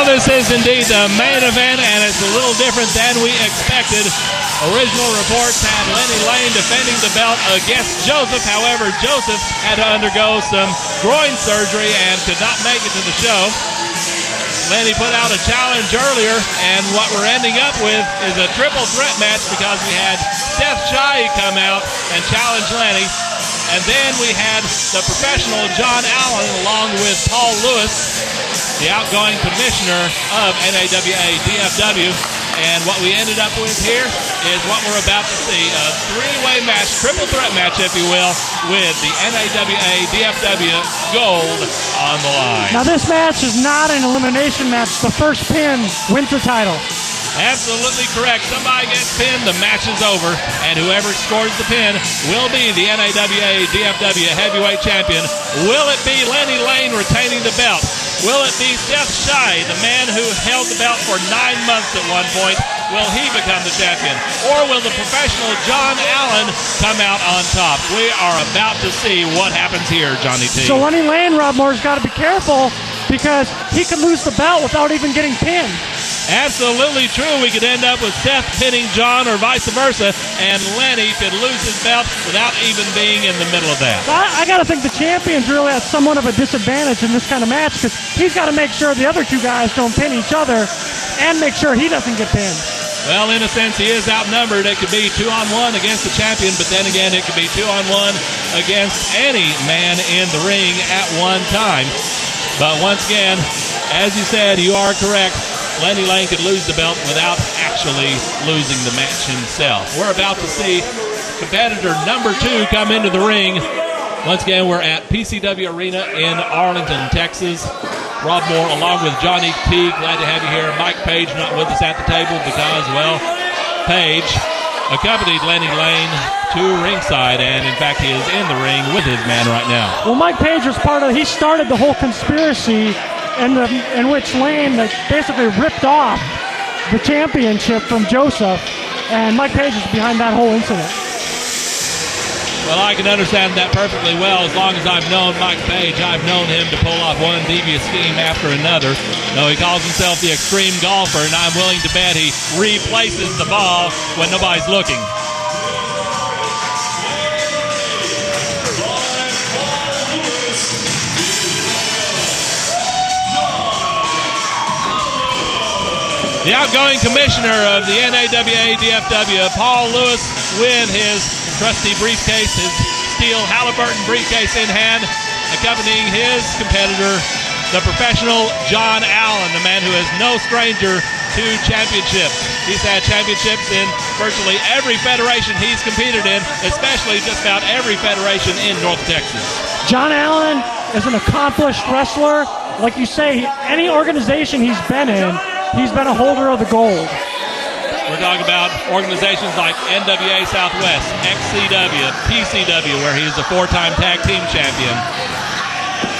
this is indeed the main event, and it's a little different than we expected. Original reports had Lenny Lane defending the belt against Joseph. However, Joseph had to undergo some groin surgery and could not make it to the show. Lenny put out a challenge earlier, and what we're ending up with is a triple threat match because we had Seth Shai come out and challenge Lenny. And then we had the professional John Allen along with Paul Lewis, the outgoing commissioner of NAWA DFW. And what we ended up with here is what we're about to see, a three-way match, triple threat match, if you will, with the NAWA DFW gold on the line. Now this match is not an elimination match. The first pin wins the title. Absolutely correct. Somebody gets pinned, the match is over, and whoever scores the pin will be the NAWA DFW Heavyweight Champion. Will it be Lenny Lane retaining the belt? Will it be Seth Shai, the man who held the belt for 9 months at one point? Will he become the champion? Or will the professional John Allen come out on top? We are about to see what happens here, Johnny T. So Lenny Lane, Rob Moore's got to be careful because he could lose the belt without even getting pinned. Absolutely true. We could end up with Seth pinning John or vice versa, and Lenny could lose his belt without even being in the middle of that. I got to think the champion's really at somewhat of a disadvantage in this kind of match because he's got to make sure the other two guys don't pin each other and make sure he doesn't get pinned. Well, in a sense, he is outnumbered. It could be 2-on-1 against the champion, but then again, it could be 2-on-1 against any man in the ring at one time. But once again, as you said, you are correct. Lenny Lane could lose the belt without actually losing the match himself. We're about to see competitor number 2 come into the ring. Once again, we're at PCW Arena in Arlington, Texas. Rob Moore along with Johnny T. Glad to have you here. Mike Paige not with us at the table because, well, Paige accompanied Lenny Lane to ringside, and in fact, he is in the ring with his man right now. Well, Mike Paige was he started the whole conspiracy in which Lane basically ripped off the championship from Joseph, and Mike Paige is behind that whole incident. Well, I can understand that perfectly well. As long as I've known Mike Paige, I've known him to pull off one devious scheme after another. Though he calls himself the extreme golfer, and I'm willing to bet he replaces the ball when nobody's looking. The outgoing commissioner of the NAWA DFW, Paul Lewis, with his trusty briefcase, his steel Halliburton briefcase in hand, accompanying his competitor, the professional John Allen, the man who is no stranger to championships. He's had championships in virtually every federation he's competed in, especially just about every federation in North Texas. John Allen is an accomplished wrestler. Like you say, any organization he's been in, he's been a holder of the gold. We're talking about organizations like NWA Southwest, XCW, PCW, where he's a 4-time tag team champion.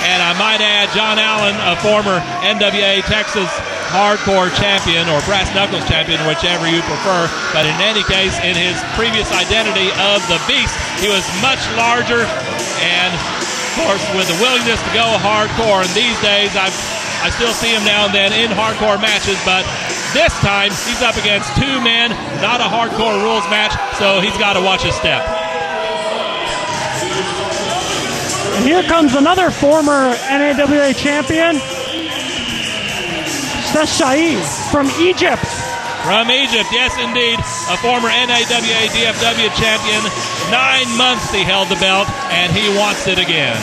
And I might add, John Allen, a former NWA Texas hardcore champion or brass knuckles champion, whichever you prefer. But in any case, in his previous identity of the Beast, he was much larger and, of course, with the willingness to go hardcore. And these days, I still see him now and then in hardcore matches, but this time he's up against 2 men, not a hardcore rules match, so he's got to watch his step. And here comes another former NAWA champion, Seth Shai from Egypt. From Egypt, yes indeed, a former NAWA DFW champion. 9 months he held the belt, and he wants it again.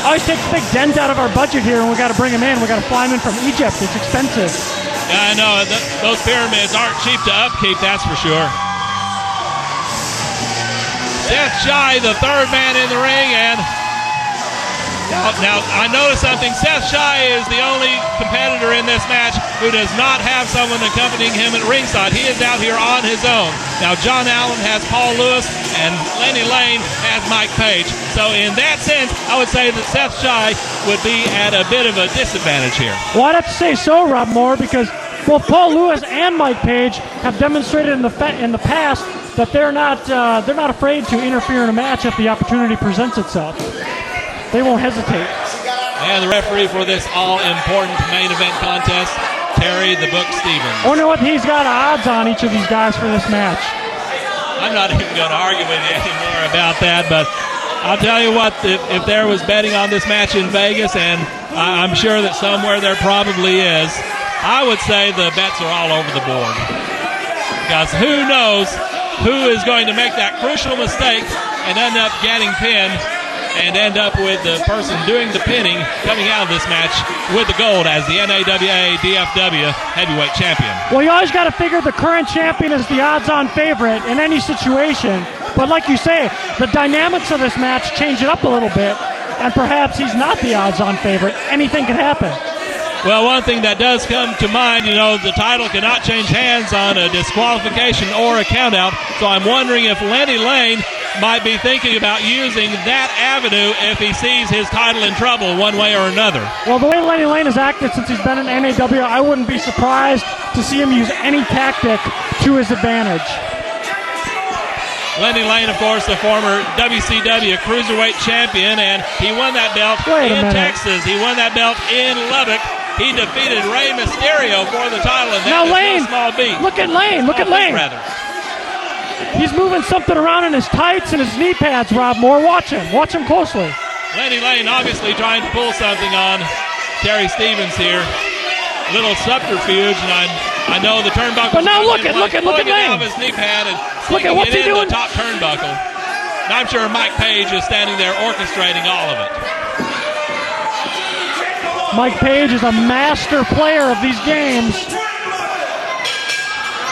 Always takes a big dent out of our budget here, and we got to bring him in. We got to fly him in from Egypt. It's expensive. Yeah, I know. Those pyramids aren't cheap to upkeep, that's for sure. Seth Shai, the 3rd man in the ring, and now I noticed something. Seth Shai is the only competitor in this match who does not have someone accompanying him at ringside. He is out here on his own. Now, John Allen has Paul Lewis, and Lenny Lane has Mike Paige. So in that sense, I would say that Seth Shai would be at a bit of a disadvantage here. Well, I'd have to say so, Rob Moore, because both Paul Lewis and Mike Paige have demonstrated in the past that they're not afraid to interfere in a match if the opportunity presents itself. They won't hesitate. And the referee for this all-important main event contest, Terry the Book Stevens. I wonder what he's got odds on each of these guys for this match. I'm not even going to argue with you anymore about that, but I'll tell you what, if there was betting on this match in Vegas, and I'm sure that somewhere there probably is, I would say the bets are all over the board. Because who knows who is going to make that crucial mistake and end up getting pinned and end up with the person doing the pinning coming out of this match with the gold as the NAWA DFW Heavyweight Champion. Well, you always got to figure the current champion is the odds-on favorite in any situation. But like you say, the dynamics of this match change it up a little bit, and perhaps he's not the odds-on favorite. Anything can happen. Well, one thing that does come to mind, the title cannot change hands on a disqualification or a countout, so I'm wondering if Lenny Lane might be thinking about using that avenue if he sees his title in trouble one way or another. Well, the way Lenny Lane has acted since he's been in NAW, I wouldn't be surprised to see him use any tactic to his advantage. Lenny Lane, of course, the former WCW Cruiserweight Champion, and he won that belt in Texas. He won that belt in Lubbock. He defeated Rey Mysterio for the title, and that is no small beat. Look at Lane. Look at Lane. He's moving something around in his tights and his knee pads, Rob Moore. Watch him. Watch him closely. Lenny Lane obviously trying to pull something on Terry Stevens here. A little subterfuge, and I know the turnbuckle. But now look at Lane. Off his knee pad and look at what's he doing. The top turnbuckle. And I'm sure Mike Paige is standing there orchestrating all of it. Mike Paige is a master player of these games.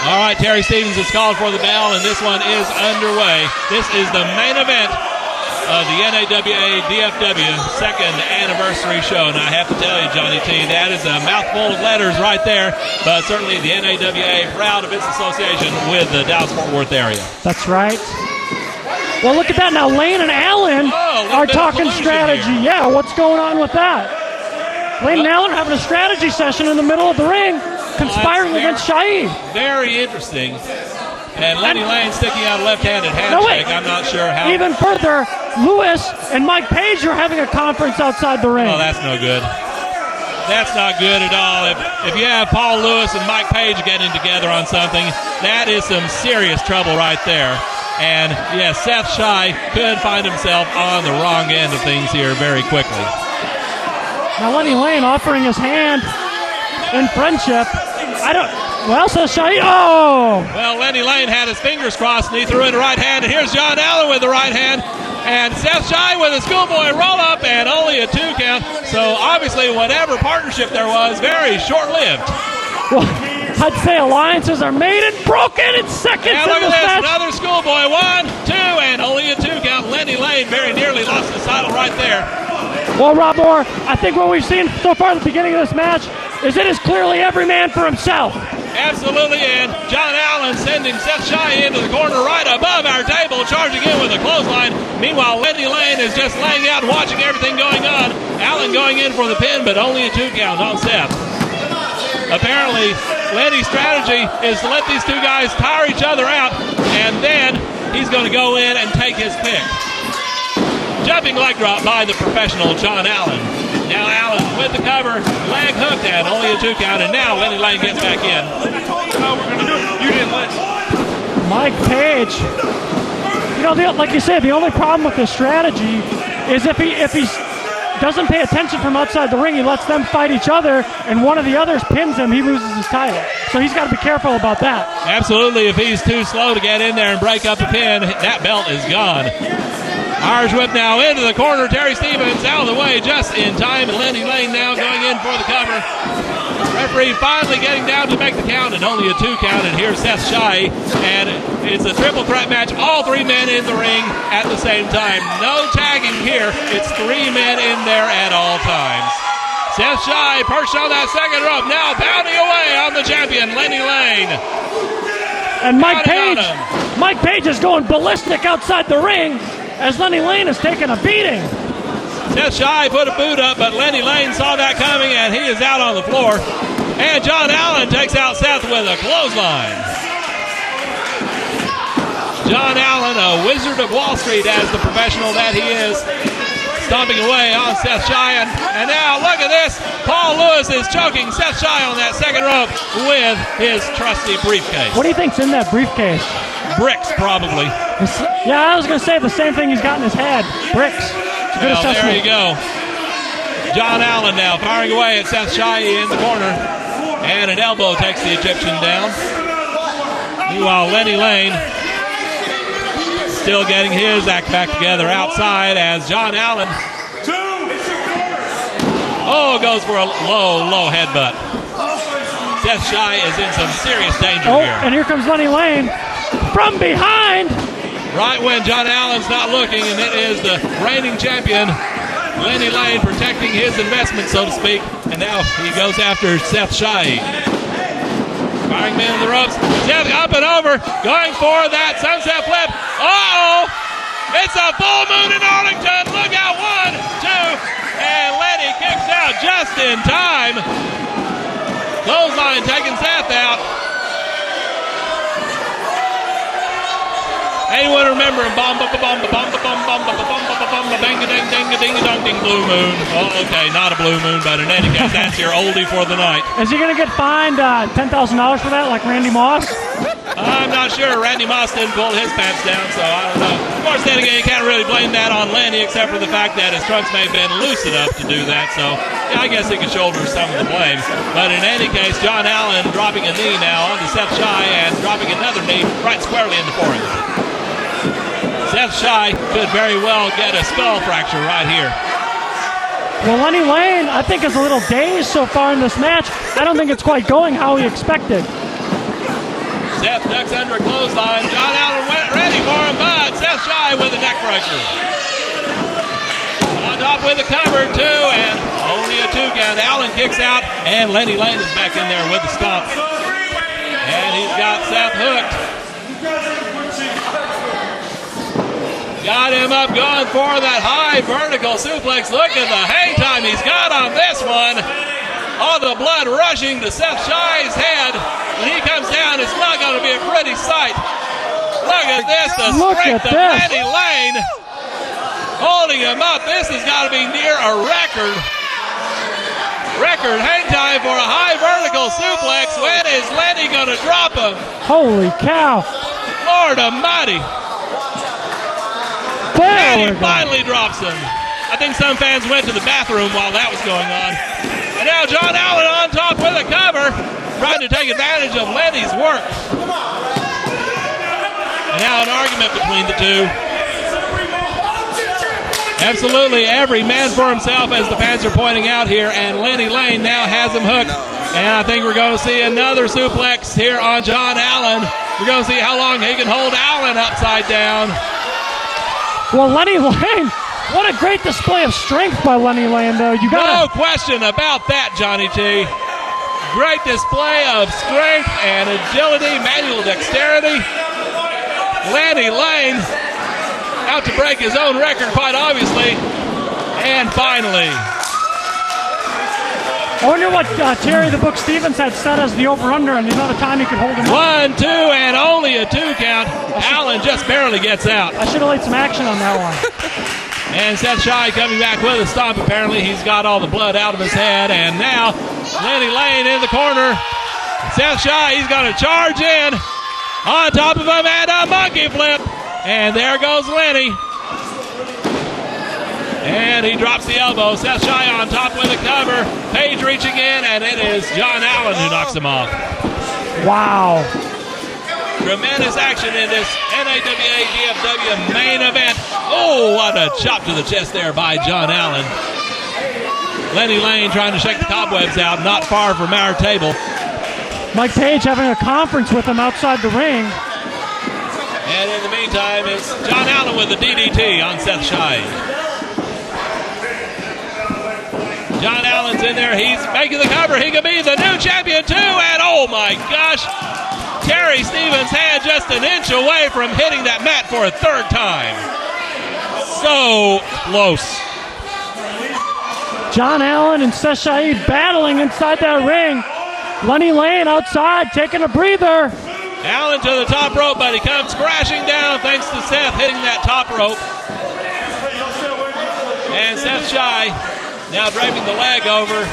All right, Terry Stevens is called for the bell, and this one is underway. This is the main event of the NAWA DFW second anniversary show. And I have to tell you, Johnny T, that is a mouthful of letters right there, but certainly the NAWA proud of its association with the Dallas-Fort Worth area. That's right. Well, look at that. Now Lane and Allen are talking strategy. Here. Yeah, what's going on with that? Lane and Allen are having a strategy session in the middle of the ring, conspiring against Shai. Very interesting. And Lenny Lane sticking out a left-handed handshake. I'm not sure how. Even further, Lewis and Mike Paige are having a conference outside the ring. Oh, that's no good. That's not good at all. If you have Paul Lewis and Mike Paige getting together on something, that is some serious trouble right there. And, yes, Seth Shai could find himself on the wrong end of things here very quickly. Now Lenny Lane offering his hand in friendship. Seth Shai. Oh! Well, Lenny Lane had his fingers crossed and he threw in the right hand. And here's John Allen with the right hand. And Seth Shai with a schoolboy roll-up and only a 2 count. So obviously whatever partnership there was, very short-lived. Well, I'd say alliances are made and broken in seconds. Yeah, look at this. Match. Another schoolboy. 1, 2, and only a 2 count. Lenny Lane very nearly lost his title right there. Well, Rob Moore, I think what we've seen so far at the beginning of this match is it is clearly every man for himself. Absolutely, and John Allen sending Seth Shai into the corner right above our table, charging in with a clothesline. Meanwhile, Lenny Lane is just laying out and watching everything going on. Allen going in for the pin, but only a 2 count on Seth. Apparently, Lenny's strategy is to let these two guys tire each other out, and then he's going to go in and take his pick. Jumping leg drop by the professional John Allen. Now Allen with the cover, leg hooked and only a 2 count, and now Lenny Lane gets back in. Oh, we're going to do it. You didn't let Mike Paige. Like you said, the only problem with this strategy is if he doesn't pay attention from outside the ring, he lets them fight each other, and one of the others pins him, he loses his title. So he's got to be careful about that. Absolutely. If he's too slow to get in there and break up the pin, that belt is gone. Irish whip now into the corner. Terry Stevens out of the way just in time. And Lenny Lane now going in for the cover. Referee finally getting down to make the count, and only a 2 count. And here's Seth Shai. And it's a triple threat match. All 3 men in the ring at the same time. No tagging here. It's 3 men in there at all times. Seth Shai perched on that second rope. Now bounding away on the champion, Lenny Lane. And Mike Paige is going ballistic outside the ring as Lenny Lane is taking a beating. Seth Shai put a boot up, but Lenny Lane saw that coming, and he is out on the floor. And John Allen takes out Seth with a clothesline. John Allen, a wizard of Wall Street as the professional that he is, stomping away on Seth Shai. And now look at this. Paul Lewis is choking Seth Shai on that second rope with his trusty briefcase. What do you think's in that briefcase? Bricks, probably. Yeah, I was going to say the same thing he's got in his head. Bricks. It's a good assessment. There you go. John Allen now firing away at Seth Shai in the corner. And an elbow takes the Egyptian down. Meanwhile, Lenny Lane still getting his act back together outside as John Allen goes for a low headbutt. Seth Shai is in some serious danger here. And here comes Lenny Lane from behind. Right when John Allen's not looking, and it is the reigning champion, Lenny Lane, protecting his investment, so to speak. And now he goes after Seth Shai. Firing man in the ropes. Seth up and over, going for that sunset flip. Uh-oh! It's a full moon in Arlington. Look out, 1, 2, and Lenny kicks out just in time. Clothesline taking Seth out. Anyone remember ding blue moon? Oh, okay, not a blue moon, but in any case, that's your oldie for the night. Is he going to get fined $10,000 for that, like Randy Moss? I'm not sure. Randy Moss didn't pull his pants down, so I don't know. Of course, then again, you can't really blame that on Lenny, except for the fact that his trunks may have been loose enough to do that. So, yeah, I guess he could shoulder some of the blame. But in any case, John Allen dropping a knee now onto Seth Shai and dropping another knee right squarely in the forehead. Seth Shai could very well get a skull fracture right here. Well, Lenny Lane, I think, is a little dazed so far in this match. I don't think it's quite going how he expected. Seth ducks under a clothesline. John Allen went ready for him, but Seth Shai with a neck breaker. On top with a cover, too, and only a 2 count. Allen kicks out, and Lenny Lane is back in there with the stomp. And he's got Seth hooked. Got him up, going for that high vertical suplex. Look at the hang time he's got on this one. All the blood rushing to Seth Shai's head. When he comes down, it's not going to be a pretty sight. Look at this, the strength of Lenny Lane. Holding him up. This has got to be near a record. Record hang time for a high vertical suplex. When is Lenny going to drop him? Holy cow. Lord almighty. And he finally drops him. I think some fans went to the bathroom while that was going on. And now John Allen on top with a cover, trying to take advantage of Lenny's work. And now an argument between the two. Absolutely every man for himself, as the fans are pointing out here, and Lenny Lane now has him hooked. And I think we're going to see another suplex here on John Allen. We're going to see how long he can hold Allen upside down. Well, Lenny Lane, what a great display of strength by Lenny Lane, though. No question about that, Johnny T. Great display of strength and agility, manual dexterity. Lenny Lane out to break his own record, quite obviously. And finally. I wonder what Terry the Book Stevens had set as the over-under and the amount of time he could hold him up. 1, 2, and only a 2 count. Allen just barely gets out. I should have laid some action on that one. And Seth Shai coming back with a stomp. Apparently he's got all the blood out of his head. And now Lenny Lane in the corner. Seth Shai, he's going to charge in. On top of him and a monkey flip. And there goes Lenny. And he drops the elbow. Seth Shai on top with a cover. Paige reaching in, and it is John Allen who knocks him off. Wow. Tremendous action in this NAWA DFW main event. Oh, what a chop to the chest there by John Allen. Lenny Lane trying to shake the cobwebs out, not far from our table. Mike Paige having a conference with him outside the ring. And in the meantime, it's John Allen with the DDT on Seth Shai. John Allen's in there. He's making the cover. He could be the new champion, too. And, oh, my gosh, Terry Stevens had just an inch away from hitting that mat for a 3rd time. So close. John Allen and Seth Shai battling inside that ring. Lenny Lane outside taking a breather. Allen to the top rope, but he comes crashing down thanks to Seth hitting that top rope. And Seth Shai now draping the leg over,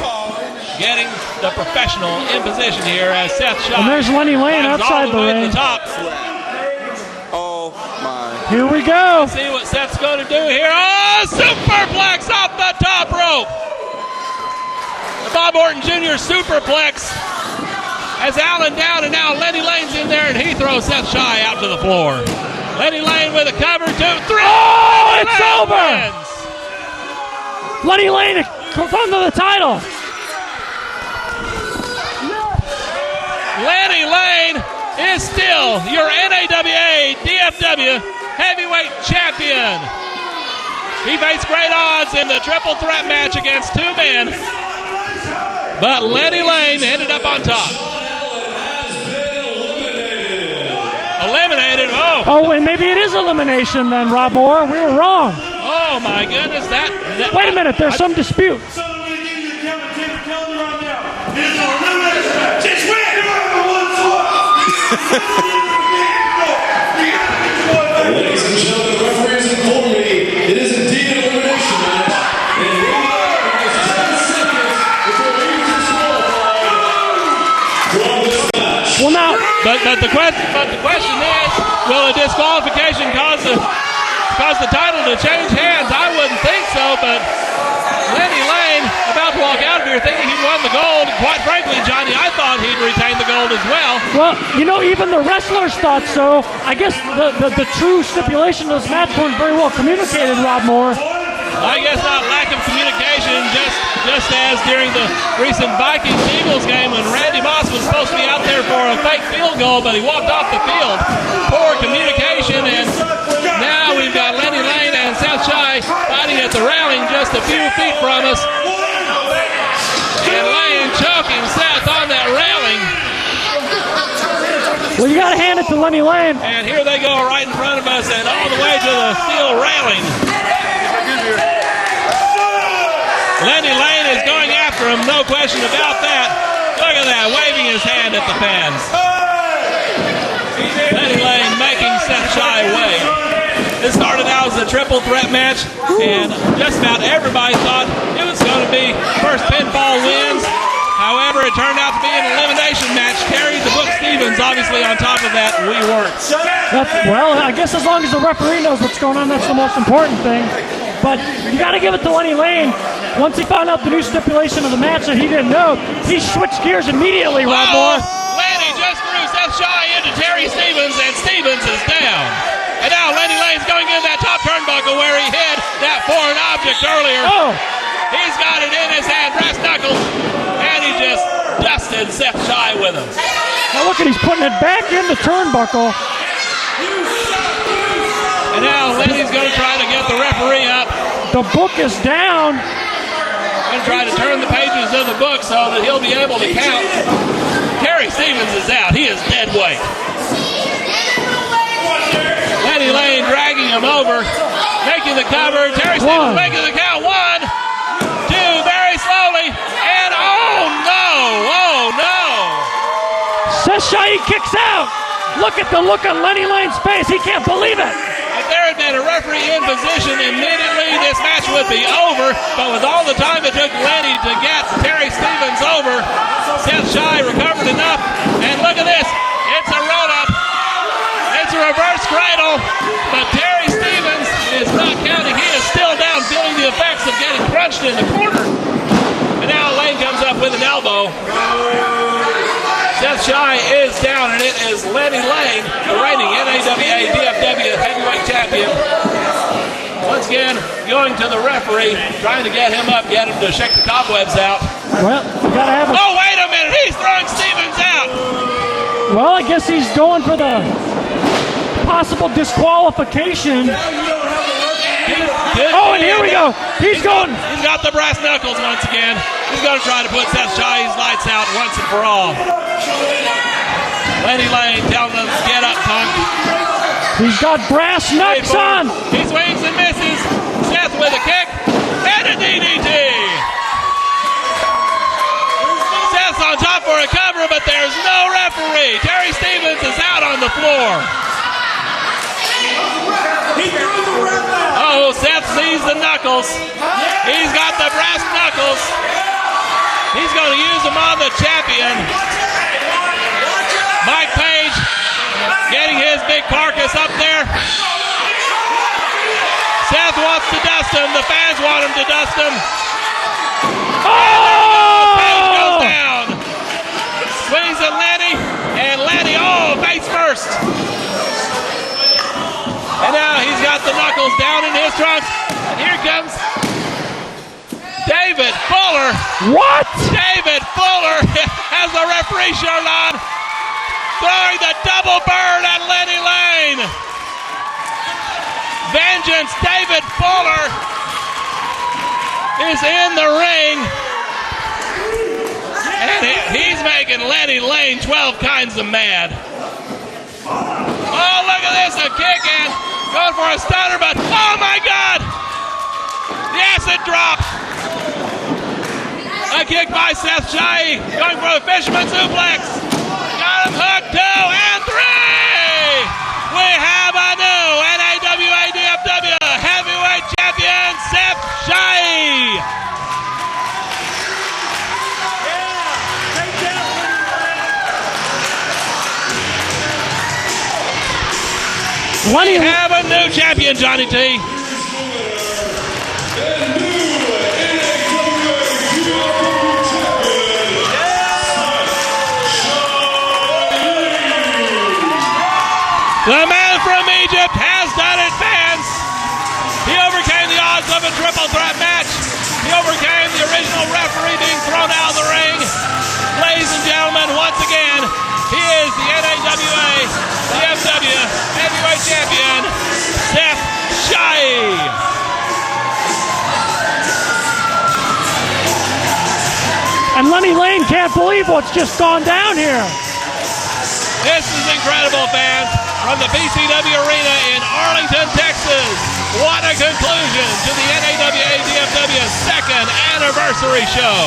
getting the professional in position here as Seth Shai. And there's Lenny Lane outside the ring. The top. Oh my. Here we go. Let's see what Seth's going to do here. Oh, superplex off the top rope. The Bob Orton Jr. superplex. As Allen down, and now Lenny Lane's in there, and he throws Seth Shai out to the floor. Lenny Lane with a cover, 2, 3. Oh, it's over. Wins. Lenny Lane comes to the title. Lenny Lane is still your NAWA DFW Heavyweight Champion. He faced great odds in the triple threat match against 2 men, but Lenny Lane ended up on top. Eliminated. Oh, and maybe it is elimination then, Rob Moore. We were wrong. Oh my goodness, that Wait a minute, there's some dispute. Ladies and gentlemen, the referees inform me it is indeed an elimination match, and we have 10 seconds before we disqualified from this match. Well, now, but the question is, will a disqualification cause the title to change hands? I wouldn't think so, but Lenny Lane about to walk out of here thinking he'd won the gold. Quite frankly, Johnny, I thought he'd retain the gold as well. well, you know, even the wrestlers thought so. I guess the true stipulation of this match weren't very well communicated, Rob Moore. I guess not lack of communication, just as during the recent Vikings-Eagles game when Randy Moss was supposed to be out there for a fake field goal, but he walked off the field. Poor communication, and now we've got Lenny Lane and Seth Shai fighting at the railing just a few feet from us. And Lane choking Seth on that railing. Well, you got to hand it to Lenny Lane. And here they go right in front of us and all the way to the steel railing. Lenny Lane is going after him, no question about that. Look at that, waving his hand at the fans. Lenny Lane making Seth Shai wait. This started out as a triple threat match, and just about everybody thought it was going to be first pinfall wins. However, it turned out to be an elimination match. Terry the Book Stevens obviously on top of that. We weren't. Well, I guess as long as the referee knows what's going on, that's the most important thing. But you got to give it to Lenny Lane. Once he found out the new stipulation of the match that he didn't know, he switched gears immediately, Rob Moore. Lenny just threw Seth Shai into Terry Stevens, and Stevens is down. And now Lenny Lane's going in that top turnbuckle where he hit that foreign object earlier. Oh. He's got it in his hand, brass knuckles, and he just dusted Seth Shai with him. Now look at, he's putting it back in the turnbuckle. And now Lenny's going to try to get the referee up. The book is down. And try to turn the pages of the book so that he'll be able to count. Terry Stevens is out. He is dead weight. Lenny Lane dragging him over, making the cover. Terry Stevens making the count. 1, 2, very slowly. And oh no. Seth Shai kicks out. Look at the look on Lenny Lane's face. He can't believe it. If there had been a referee in position immediately, this match would be over. But with all the time it took Lenny to get Terry Stevens over, Seth Shai recovered enough. And look at this. It's a roll-up. It's a reverse cradle. But Terry Stevens is not counting. He is still down, feeling the effects of getting crunched in the corner. And now Lane comes up with an elbow. Seth Shai is down, and it is Lenny Lane, the reigning NAWA DFW Heavyweight Champion. Once again, going to the referee, trying to get him up, get him to shake the cobwebs out. Well, you gotta have Oh, wait a minute, he's throwing Stevens out. Well, I guess he's going for the possible disqualification. Oh, and here we go. He's going. He's got the brass knuckles once again. He's going to try to put Seth Shai's lights out once and for all. Lenny Lane telling him, get up, punk. He's got brass knucks on. He swings and misses. Seth with a kick and a DDT. Seth's on top for a cover, but there's no referee. Terry Stevens is out on the floor. Oh, Seth sees the knuckles. He's got the brass knuckles. He's going to use them on the champion. Mike Paige getting his big carcass up there. Seth wants to dust him. The fans want him to dust him. Oh! Paige goes down. Swings at Lenny, and Lenny, face first. And now he's got the knuckles down in his trunks. And here comes David Fuller. What? David Fuller has the referee shirt on, throwing the double bird at Lenny Lane. Vengeance, David Fuller is in the ring. And he's making Lenny Lane 12 kinds of mad. Oh, look at this, a kick in. Going for a stunner, but oh my God! The acid drop. A kick by Seth Shai. Going for a fisherman suplex. Got him hooked, 2 and 3. We have a new NAWA DFW Heavyweight Champion, Seth Shai. We have a new champion, Johnny T. The man from Egypt has done it, fans. He overcame the odds of a triple threat match. He overcame the original referee being thrown out of the ring. Ladies and gentlemen, once again, he is the NAWA DFW Heavyweight Champion, Seth Shai. And Lenny Lane can't believe what's just gone down here. This is incredible, fans. From the BCW Arena in Arlington, Texas. What a conclusion to the NAWA DFW second anniversary show.